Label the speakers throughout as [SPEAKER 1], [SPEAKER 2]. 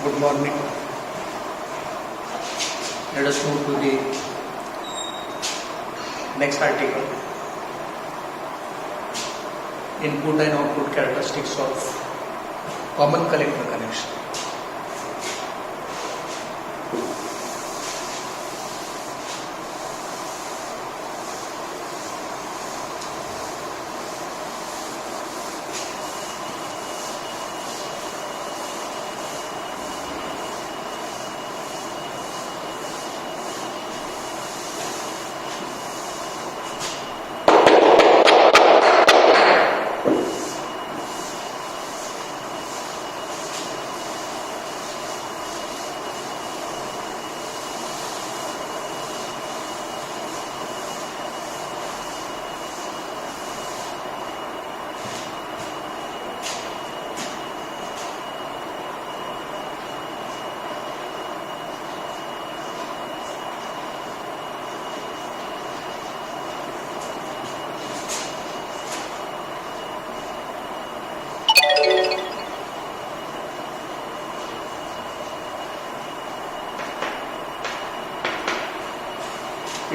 [SPEAKER 1] Good morning. Let us move to the next article. Input and output characteristics of common collector connection.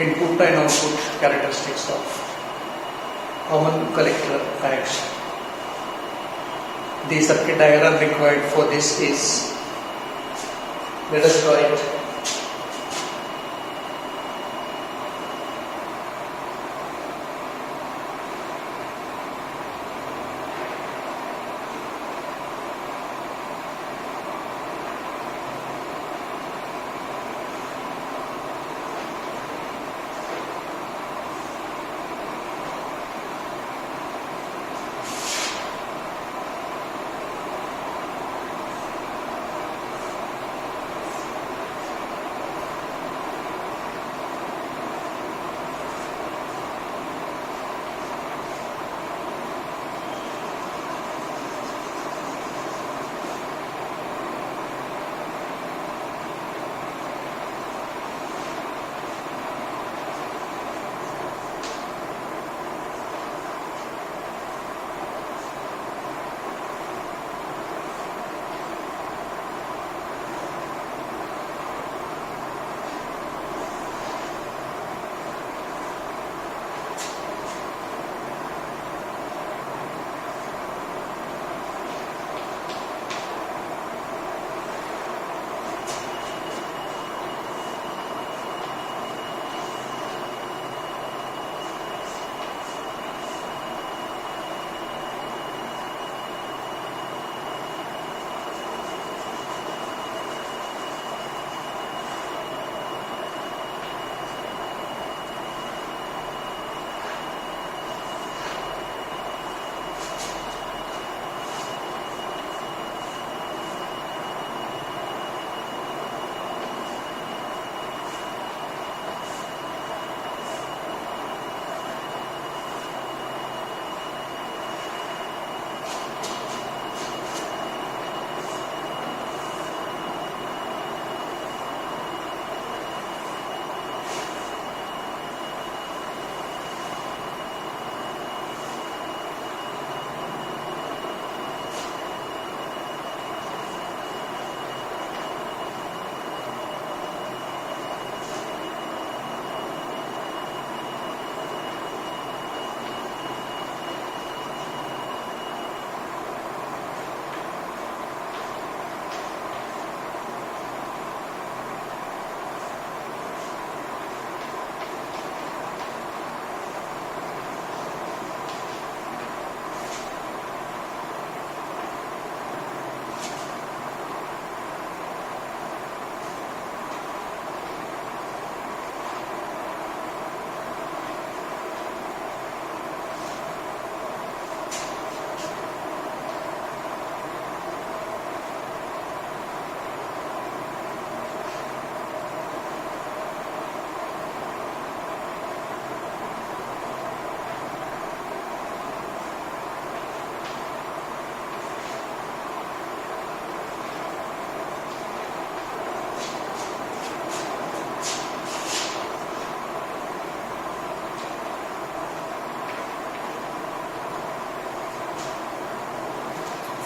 [SPEAKER 1] Input and output characteristics of common collector connection. The circuit diagram required for this is, let us draw it.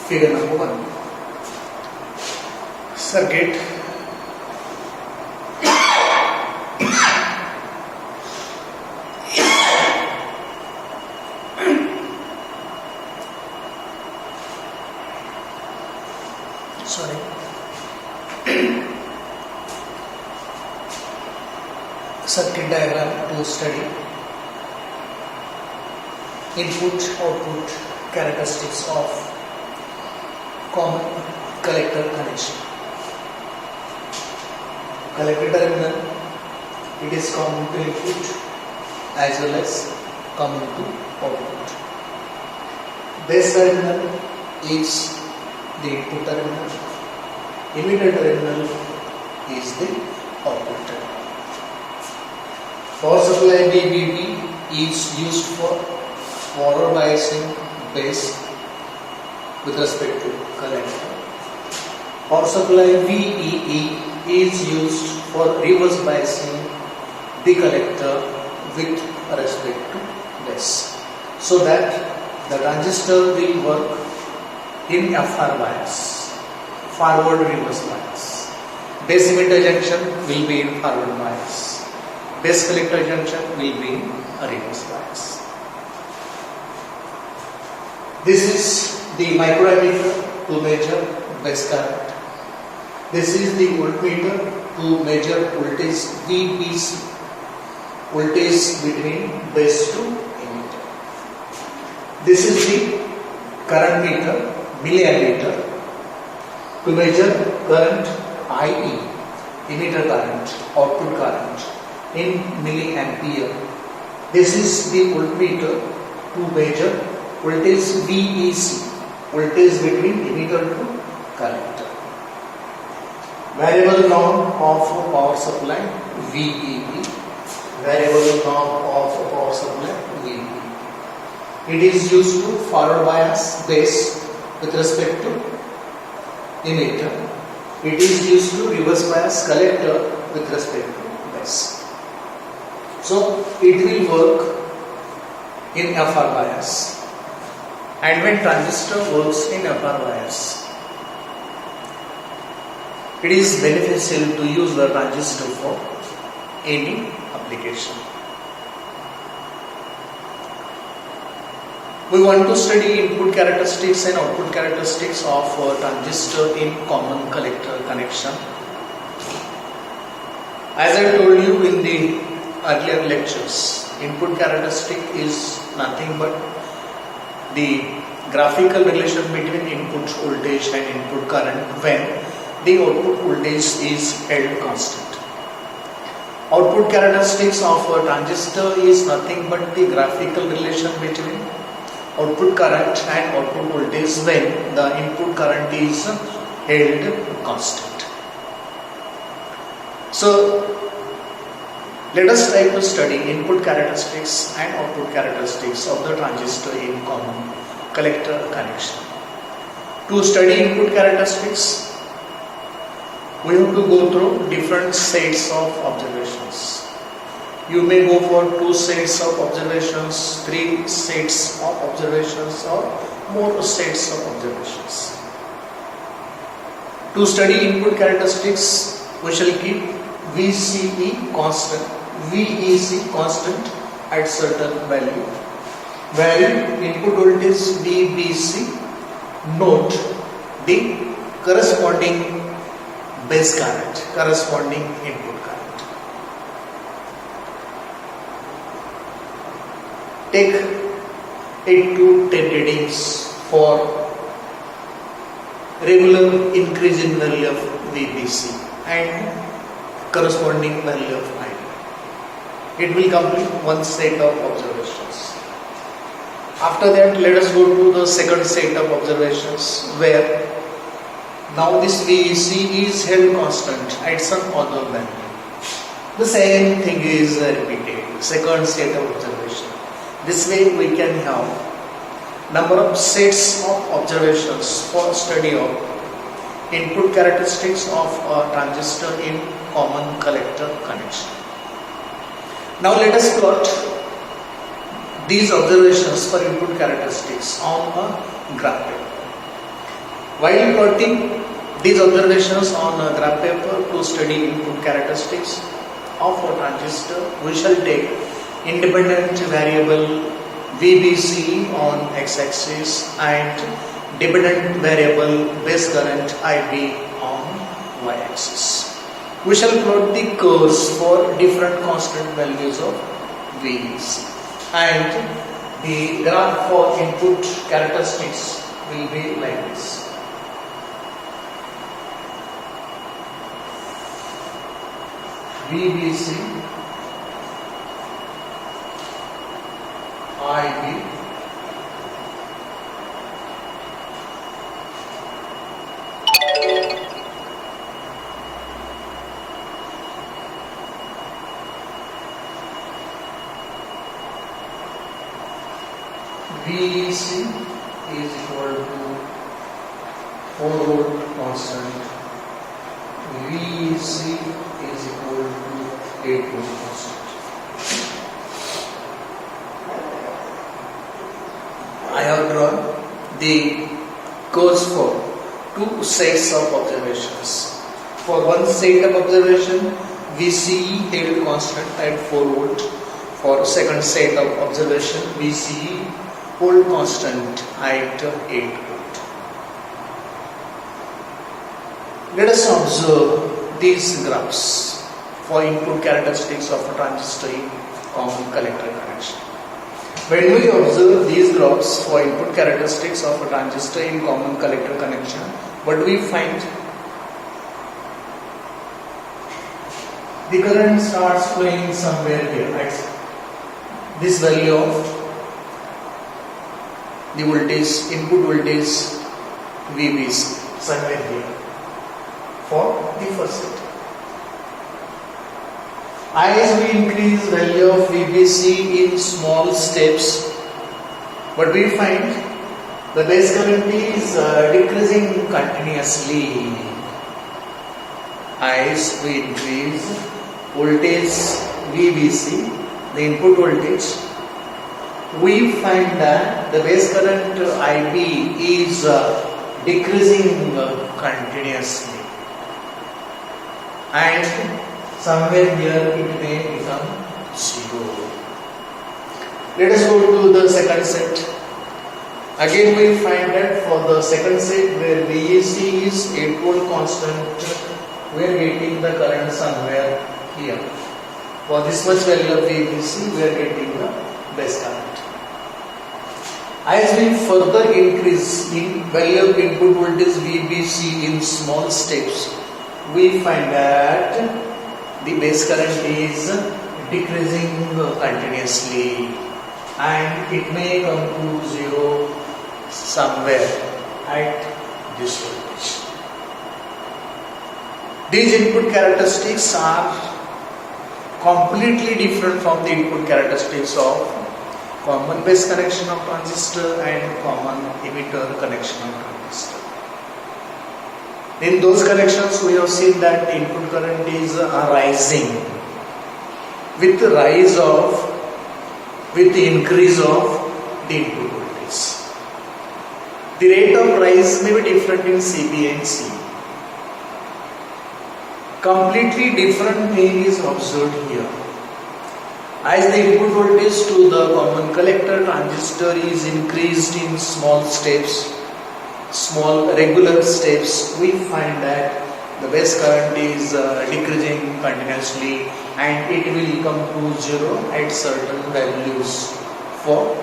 [SPEAKER 1] Figure number 1. circuit. Sorry. Circuit diagram to study. Input output characteristics of common collector connection. Collector terminal, it is common to input as well as common to output. Base terminal is the input terminal. Emitter terminal is the output terminal. Power supply VBB is used for forward biasing base with respect to collector. Power supply VEE is used for reverse biasing the collector with respect to base, so that the transistor will work in FR bias, forward reverse bias. Base emitter junction will be in forward bias. Base collector junction will be in a reverse bias. This is the microammeter to measure base current. This is the voltmeter to measure voltage VBC, voltage between base to emitter. This is the current meter, milliammeter, to measure current IE, emitter current, output current in milliampere. This is the voltmeter to measure voltage VEC, voltage between emitter to collector. Variable norm of power supply VEB, variable norm of power supply VEB. It is used to forward bias base with respect to emitter. It is used to reverse bias collector with respect to base. So it will work in FR bias, and when transistor works in FR bias, it is beneficial to use the transistor for any application. We want to study input characteristics and output characteristics of a transistor in common collector connection. As I told you in the earlier lectures, input characteristic is nothing but the graphical relation between input voltage and input current when the output voltage is held constant. Output characteristics of a transistor is nothing but the graphical relation between output current and output voltage when the input current is held constant. So let us try to study input characteristics and output characteristics of the transistor in common collector connection. To study input characteristics, we have to go through different sets of observations. You may go for 2 sets of observations, 3 sets of observations, or more sets of observations. To study input characteristics, we shall keep VCE constant, VEC constant at certain value. Where input voltage VBC, note the corresponding base current, corresponding input current. Take 8 to 10 readings for regular increase in value of VBC and corresponding value of ID. It will complete one set of observations. After that, let us go to the second set of observations where now this VEC is held constant at some other value. The same thing is repeated, second set of observation. This way we can have number of sets of observations for study of input characteristics of a transistor in common collector connection. Now let us plot these observations for input characteristics on a graph paper. While plotting These observations on a graph paper to study input characteristics of a transistor, we shall take independent variable VBC on x-axis and dependent variable base current IB on y-axis. We shall plot the curves for different constant values of VBC, and the graph for input characteristics will be like this. VBC, IB, VEC is equal to 4 volt constant. VEC is equal to 8 volt constant. I have drawn the curves for two sets of observations. For one set of observation, VCE held constant at 4 volt. For second set of observation, VCE hold constant at 8 volt. Let us observe these graphs for input characteristics of a transistor in common collector connection. When we observe these graphs for input characteristics of a transistor in common collector connection, what we find? The current starts flowing somewhere here at this value of the voltage, input voltage VBC, somewhere here for the first set. As we increase value of VBC in small steps, what we find, the base current is decreasing continuously. As we increase voltage VBC, the input voltage, we find that the base current IB is decreasing continuously, and somewhere here it may become 0. Let us go to the second set. Again we find that for the second set where VEC is 8 volt constant, we are getting the current somewhere here. For this much value of VBC, we are getting the base current. As we further increase in value of input voltage VBC in small steps, we find that the base current is decreasing continuously, and it may come to 0 somewhere at this voltage. These input characteristics are completely different from the input characteristics of common base connection of transistor and common emitter connection of transistor. In those connections, we have seen that input current is rising with the increase of the input voltage. The rate of rise may be different in CB and C. Completely different thing is observed here. As the input voltage to the common collector transistor is increased in small steps, small regular steps, we find that the base current is decreasing continuously, and it will come to 0 at certain values for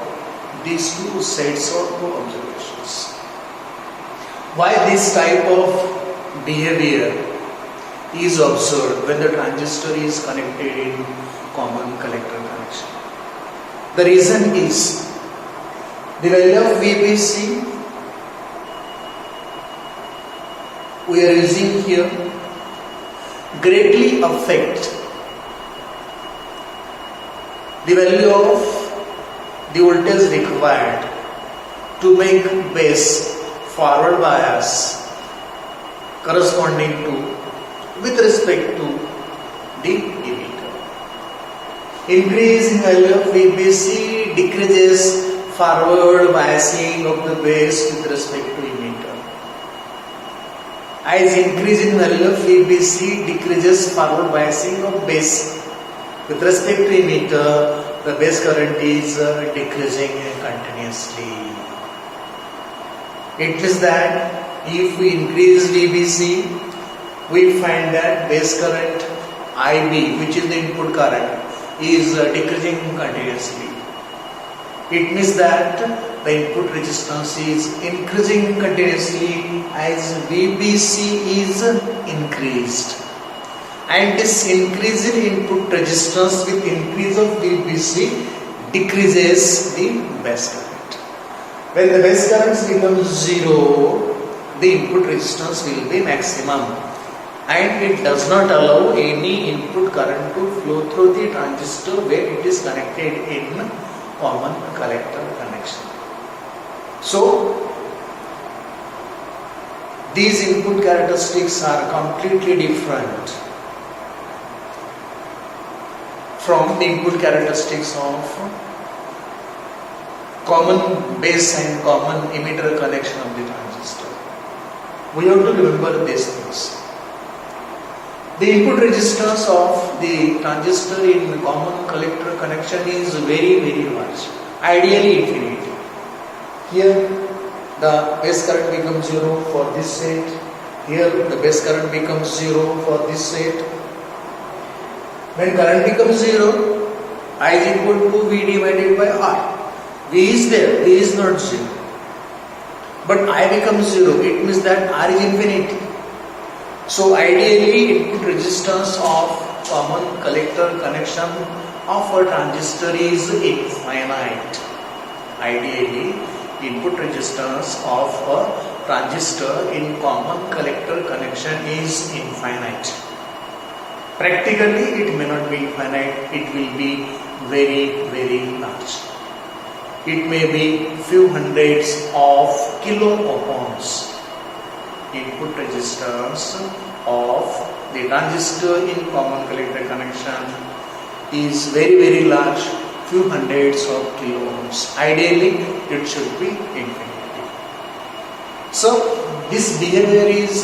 [SPEAKER 1] these two sets of observations. Why this type of behavior is observed when the transistor is connected in common collector connection? The reason is the value of VBC we are using here greatly affect the value of the voltage required to make base forward bias corresponding to with respect to the emitter. Increase in value of VBC decreases forward biasing of the base with respect to emitter. As increase in value of VBC decreases forward biasing of base. With respect to emitter, the base current is decreasing continuously. It means that if we increase VBC, we find that base current IB, which is the input current, is decreasing continuously. It means that the input resistance is increasing continuously as VBC is increased. And this increase in input resistance with increase of VBC decreases the base current. When the base current becomes zero, the input resistance will be maximum, and it does not allow any input current to flow through the transistor where it is connected in common collector connection. So, these input characteristics are completely different from the input characteristics of common base and common emitter connection of the transistor. We have to remember these things. The input resistance of the transistor in common collector connection is very, very large, ideally infinite. Here the base current becomes zero for this set. Here the base current becomes zero for this set. When current becomes zero, I is equal to V divided by R. V is there, V is not zero. But I becomes zero, it means that R is infinity. So ideally input resistance of common collector connection of a transistor is infinite. Ideally input resistance of a transistor in common collector connection is infinite. Practically it may not be infinite, it will be very, very large. It may be few hundreds of kilo ohms. Input resistance of the transistor in common collector connection is very, very large, few hundreds of kilo ohms. Ideally it should be infinity. So this behavior is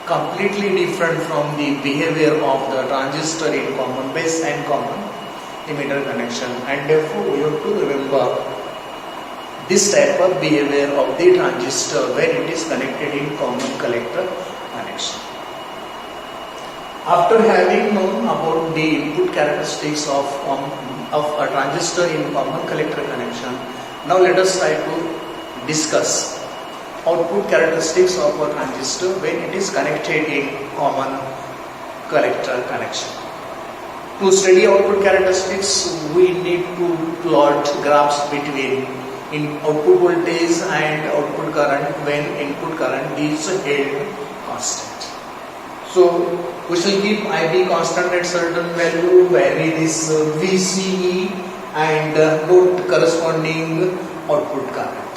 [SPEAKER 1] completely different from the behavior of the transistor in common base and common emitter connection, and therefore we have to remember this type of behavior of the transistor when it is connected in common collector connection. After having known about the input characteristics of a transistor in common collector connection, now let us try to discuss output characteristics of a transistor when it is connected in common collector connection. To study output characteristics, we need to plot graphs between output voltage and output current when input current is held constant. So we shall keep IB constant at certain value, vary this VCE and note corresponding output current.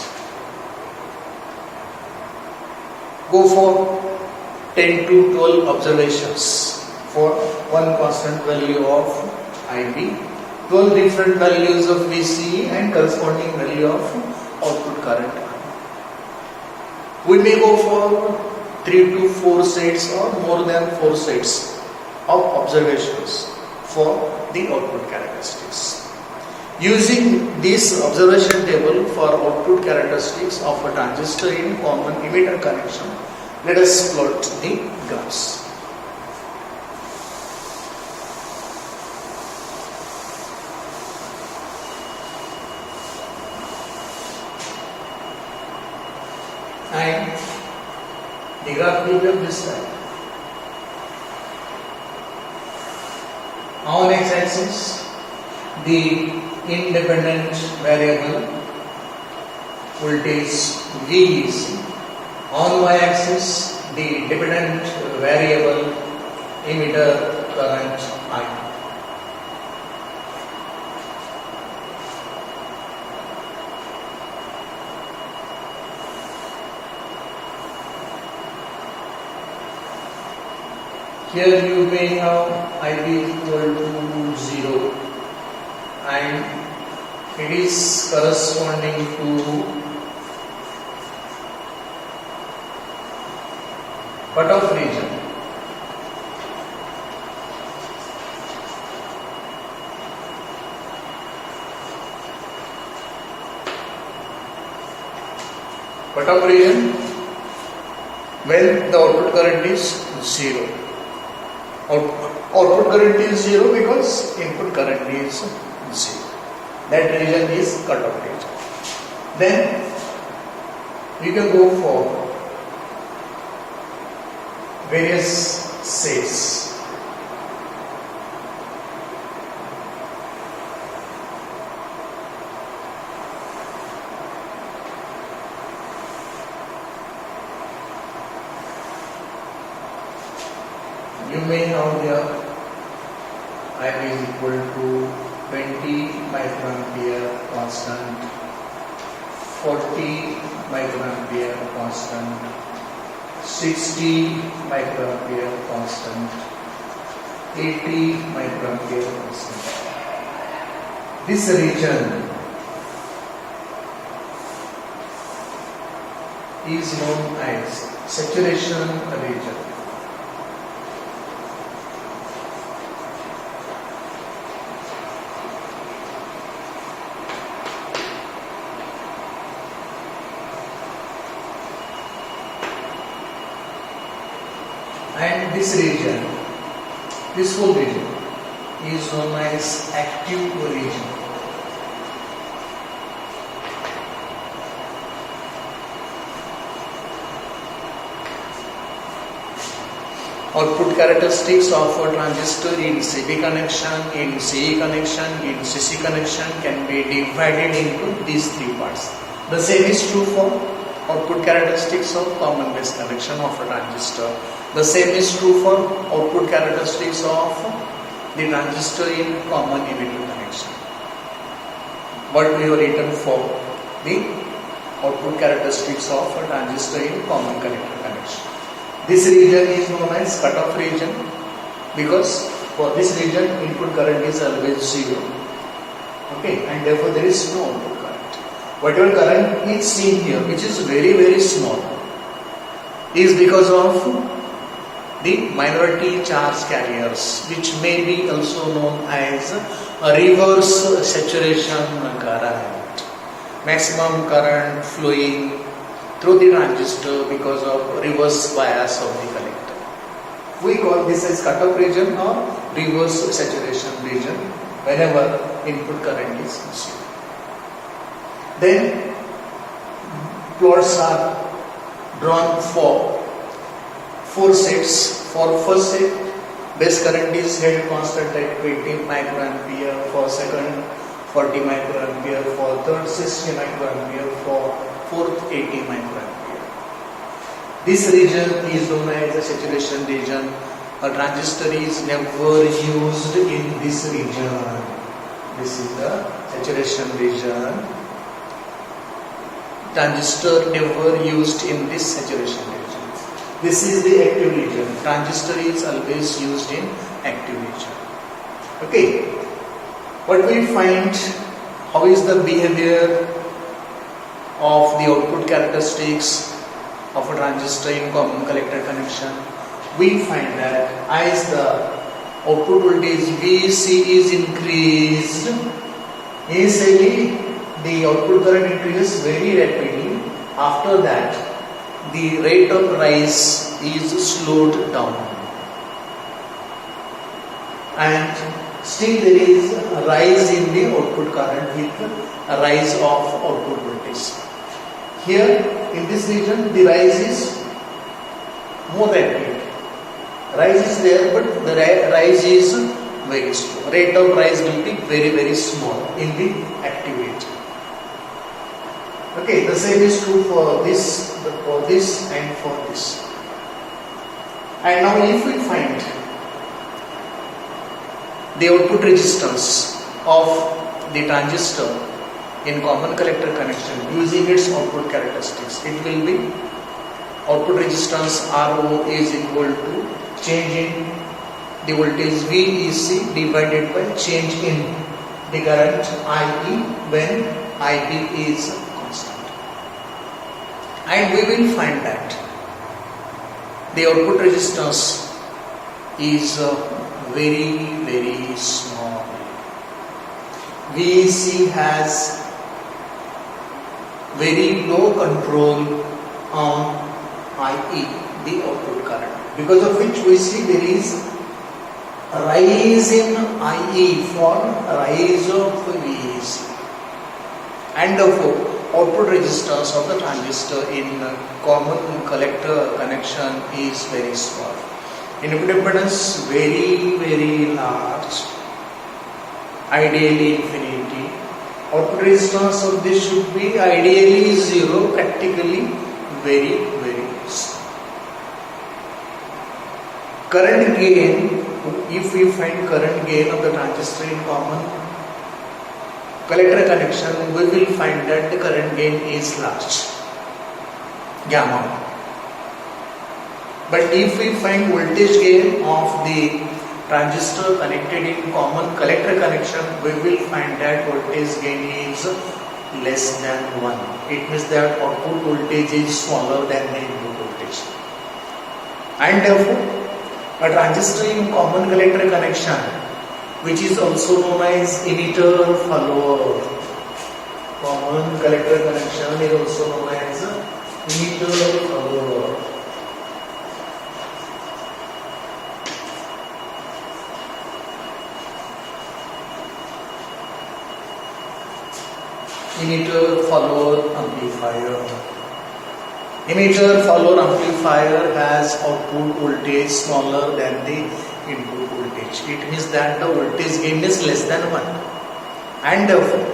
[SPEAKER 1] Go for 10 to 12 observations for one constant value of IB, 12 different values of VCE and corresponding value of output current. We may go for 3 to 4 sets or more than 4 sets of observations for the output characteristics. Using this observation table for output characteristics of a transistor in common emitter connection, let us plot the graphs. And the graph will be of this type. On x-axis, the independent variable voltage V is. On y-axis, the dependent variable emitter current I. Here you may have IB equal to 0 and it is corresponding to Cutoff region. Cutoff region when the output current is 0. Output current is 0 because input current is 0. That region is cutoff region. Then we can go for various sets. You may have here I is equal to 20 microampere constant, 40 microampere constant, 60 microampere constant, 80 microampere constant. This region is known as saturation region. And this region, this whole region is known as active region. Output characteristics of a transistor in CB connection, in CE connection, in CC connection can be divided into these three parts. The same is true for output characteristics of common base connection of a transistor. The same is true for output characteristics of the transistor in common emitter connection. What we have written for the output characteristics of a transistor in common connector connection. This region is known as cutoff region because for this region input current is always 0. Okay, and therefore there is no output current. Whatever current is seen here, which is very very small, is because of the minority charge carriers, which may be also known as a reverse saturation current. Maximum current flowing through the transistor because of reverse bias of the collector. We call this as cutoff region or reverse saturation region whenever input current is 0. Then plots are drawn for 4 sets. For first set, base current is held constant at 20 microampere, for second 40 microampere, for third 60 microampere, for fourth 80 microampere. This region is known as the saturation region. A transistor is never used in this region. This is the saturation region. Transistor never used in this saturation region. This is the active region. Transistor is always used in active region. Okay. What we find, how is the behavior of the output characteristics of a transistor in common collector connection? We find that as the output voltage VC is increased, initially the output current increases very rapidly. After that, the rate of rise is slowed down, and still there is a rise in the output current with a rise of output voltage. Here in this region the rise is more rapid. Rise is there, but the rise is very slow. Rate of rise will be very very small in the active region. Okay, the same is true for this and for this. And now if we find the output resistance of the transistor in common collector connection using its output characteristics, it will be output resistance RO is equal to change in the voltage VEC divided by change in the current IE when IB is constant. And we will find that the output resistance is very small. VEC has very low control on IE, the output current, because of which we see there is a rise in IE for rise of VEC, and therefore output resistance of the transistor in common collector connection is very small. Input impedance very large, ideally infinity. Output resistance of this should be ideally zero, practically very small. Current gain, if we find current gain of the transistor in common collector connection, we will find that the current gain is large, gamma. But if we find voltage gain of the transistor connected in common collector connection, we will find that voltage gain is less than 1. It means that output voltage is smaller than the input voltage. And therefore, a transistor in common collector connection, which is also known as emitter follower. Common collector connection is also known as emitter follower. Emitter follower amplifier. Emitter follower amplifier has output voltage smaller than the input voltage. It means that the voltage gain is less than 1. And therefore,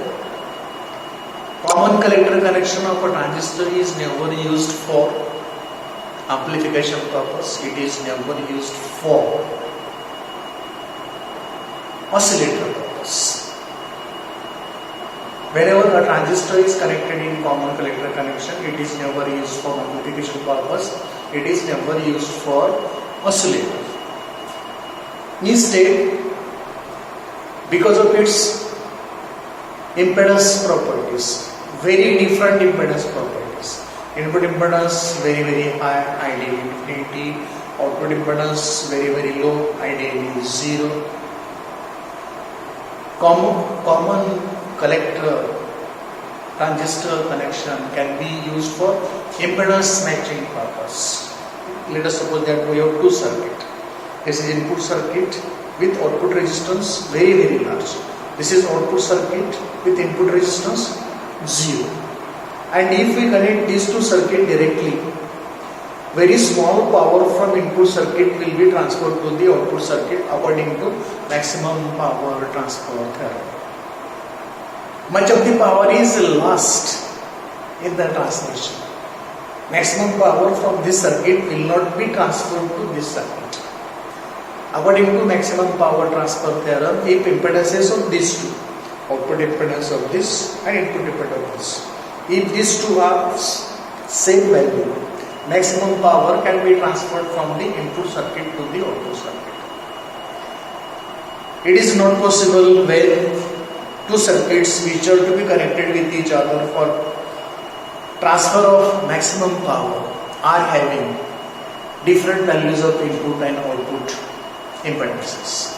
[SPEAKER 1] common collector connection of a transistor is never used for amplification purpose. It is never used for oscillator purpose. Whenever a transistor is connected in common collector connection, it is never used for amplification purpose. It is never used for oscillator. Instead, because of its impedance properties, very different impedance properties. Input impedance very high, ideally infinity. Output impedance very low, ideally 0. Common collector transistor connection can be used for impedance matching purpose. Let us suppose that we have two circuits. This is input circuit with output resistance very large. This is output circuit with input resistance 0. And if we connect these two circuits directly, very small power from input circuit will be transferred to the output circuit according to maximum power transfer theorem. Much of the power is lost in the transmission. Maximum power from this circuit will not be transferred to this circuit. According to maximum power transfer theorem, if impedances of these two, output impedance of this and input impedance of this, if these two are same value, maximum power can be transferred from the input circuit to the output circuit. It is not possible when two circuits which are to be connected with each other for transfer of maximum power are having different values of input and output impedances.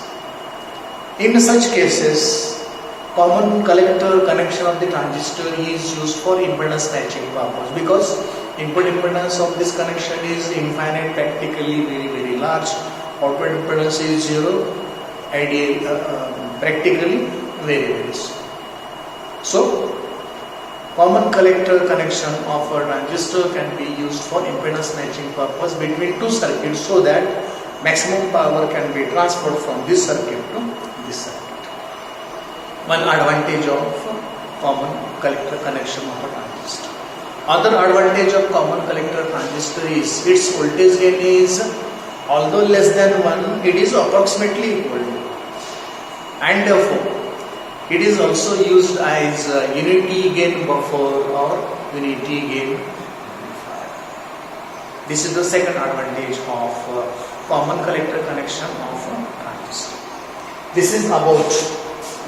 [SPEAKER 1] In such cases, common collector connection of the transistor is used for impedance matching purpose, because input impedance of this connection is infinite, practically very large. Output impedance is 0, practically very small. So, common collector connection of a transistor can be used for impedance matching purpose between two circuits, so that maximum power can be transferred from this circuit to this circuit. One advantage of common collector connection of a transistor. Other advantage of common collector transistor is its voltage gain is, although less than 1, it is approximately equal to, and therefore it is also used as unity gain buffer or unity gain amplifier. This is the second advantage of common collector connection of a transistor. This is about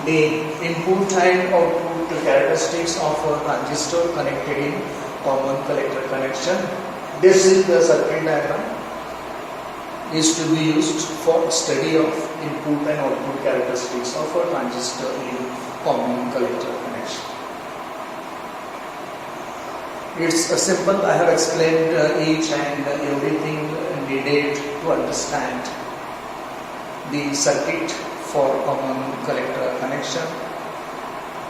[SPEAKER 1] the input and output characteristics of a transistor connected in common collector connection. This is the circuit diagram. is to be used for study of input and output characteristics of a transistor in common collector connection. It's simple. I have explained each and everything needed to understand the circuit for common collector connection,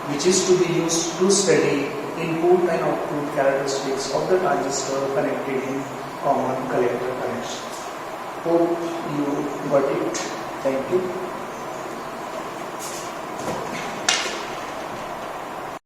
[SPEAKER 1] which is to be used to study input and output characteristics of the transistor connected in common collector connection. Hope you got it. Thank you.